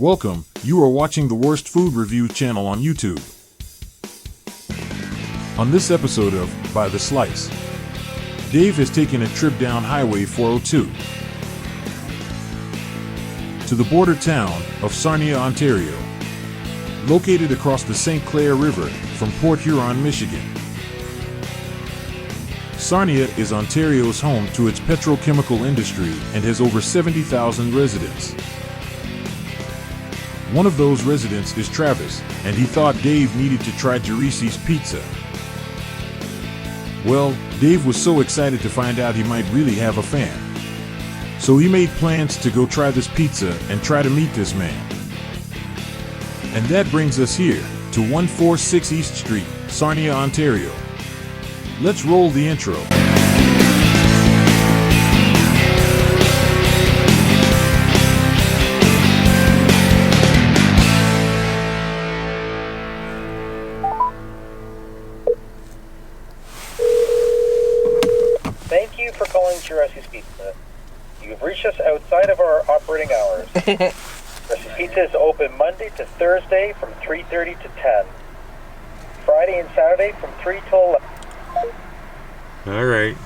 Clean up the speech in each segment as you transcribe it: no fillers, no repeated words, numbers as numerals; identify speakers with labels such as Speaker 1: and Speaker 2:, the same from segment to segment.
Speaker 1: Welcome, you are watching the Worst Food Review channel on YouTube. On this episode of By the Slice, Dave has taken a trip down Highway 402 to the border town of Sarnia, Ontario, located across the St. Clair River from Port Huron, Michigan. Sarnia is Ontario's home to its petrochemical industry and has over 70,000 residents. One of those residents is Travis, and he thought Dave needed to try Giresi's pizza. Well, Dave was so excited to find out he might really have a fan. So he made plans to go try this pizza and try to meet this man. And that brings us here, to 146 East Street, Sarnia, Ontario. Let's roll the intro.
Speaker 2: Thank you for calling Giresi's Pizza. You've reached us outside of our operating hours. Giresi's Pizza is open Monday to Thursday from 3:30 to 10. Friday and Saturday from 3 till 11.
Speaker 1: All right.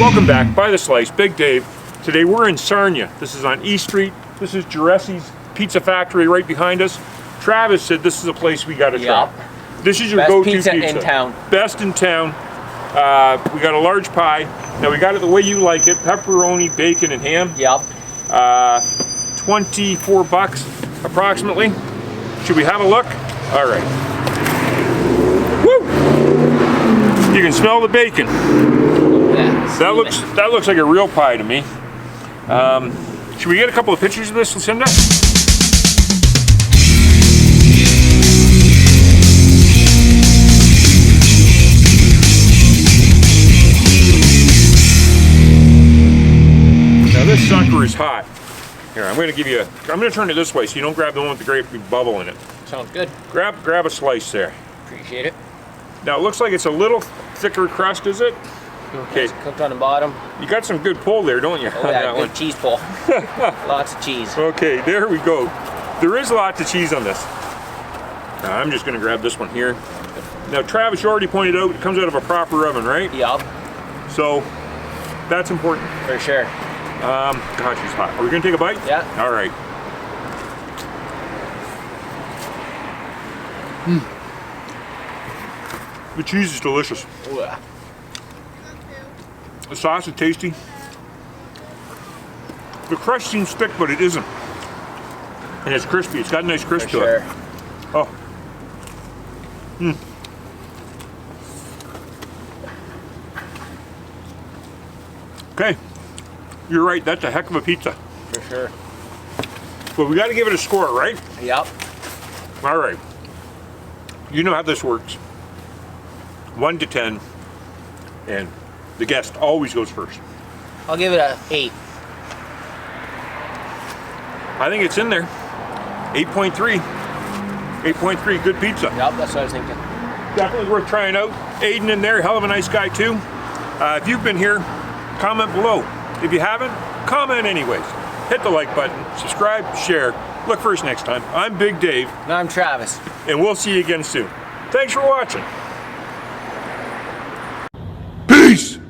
Speaker 3: Welcome back, By the Slice, Big Dave. Today we're in Sarnia. This is on East Street. This is Giresi's Pizza Factory right behind us. Travis said this is a place we gotta try.
Speaker 4: Yep.
Speaker 3: This is your
Speaker 4: Best
Speaker 3: go-to
Speaker 4: pizza in town.
Speaker 3: Best in town. We got a large pie. Now we got it the way you like it. Pepperoni, bacon, and ham.
Speaker 4: Yep.
Speaker 3: 24 bucks approximately. Should we have a look? All right. Woo! You can smell the bacon. That looks like a real pie to me. Should we get a couple of pictures of this, Lucinda? Now this sucker is hot. Here, I'm going to turn it this way so you don't grab the one with the great big bubble in it.
Speaker 4: Sounds good.
Speaker 3: Grab a slice there.
Speaker 4: Appreciate it.
Speaker 3: Now it looks like it's a little thicker crust, is it? Okay.
Speaker 4: It's cooked on the bottom.
Speaker 3: You got some good pull there, don't you?
Speaker 4: Oh yeah, good cheese pull. Lots of cheese.
Speaker 3: Okay, there we go. There is lots of cheese on this. Now, I'm just gonna grab this one here. Now Travis, you already pointed out it comes out of a proper oven, right?
Speaker 4: Yup.
Speaker 3: So that's important.
Speaker 4: For sure.
Speaker 3: God, she's hot. Are we gonna take a bite?
Speaker 4: Yeah.
Speaker 3: All right. The cheese is delicious.
Speaker 4: Ooh, yeah.
Speaker 3: The sauce is tasty. The crust seems thick, but it isn't. And it's crispy. It's got a nice crisp to it. Oh. Okay. You're right. That's a heck of a pizza.
Speaker 4: For sure.
Speaker 3: But we got to give it a score, right?
Speaker 4: Yup.
Speaker 3: All right. You know how this works. 1 to 10. And the guest always goes first.
Speaker 4: I'll give it a 8.
Speaker 3: I think it's in there. 8.3. 8.3. Good pizza.
Speaker 4: Yup, that's what I was thinking.
Speaker 3: Definitely worth trying out. Aiden in there, hell of a nice guy too. If you've been here, comment below. If you haven't, comment anyways. Hit the like button, subscribe, share. Look for us next time. I'm Big Dave.
Speaker 4: And I'm Travis.
Speaker 3: And we'll see you again soon. Thanks for watching. Peace!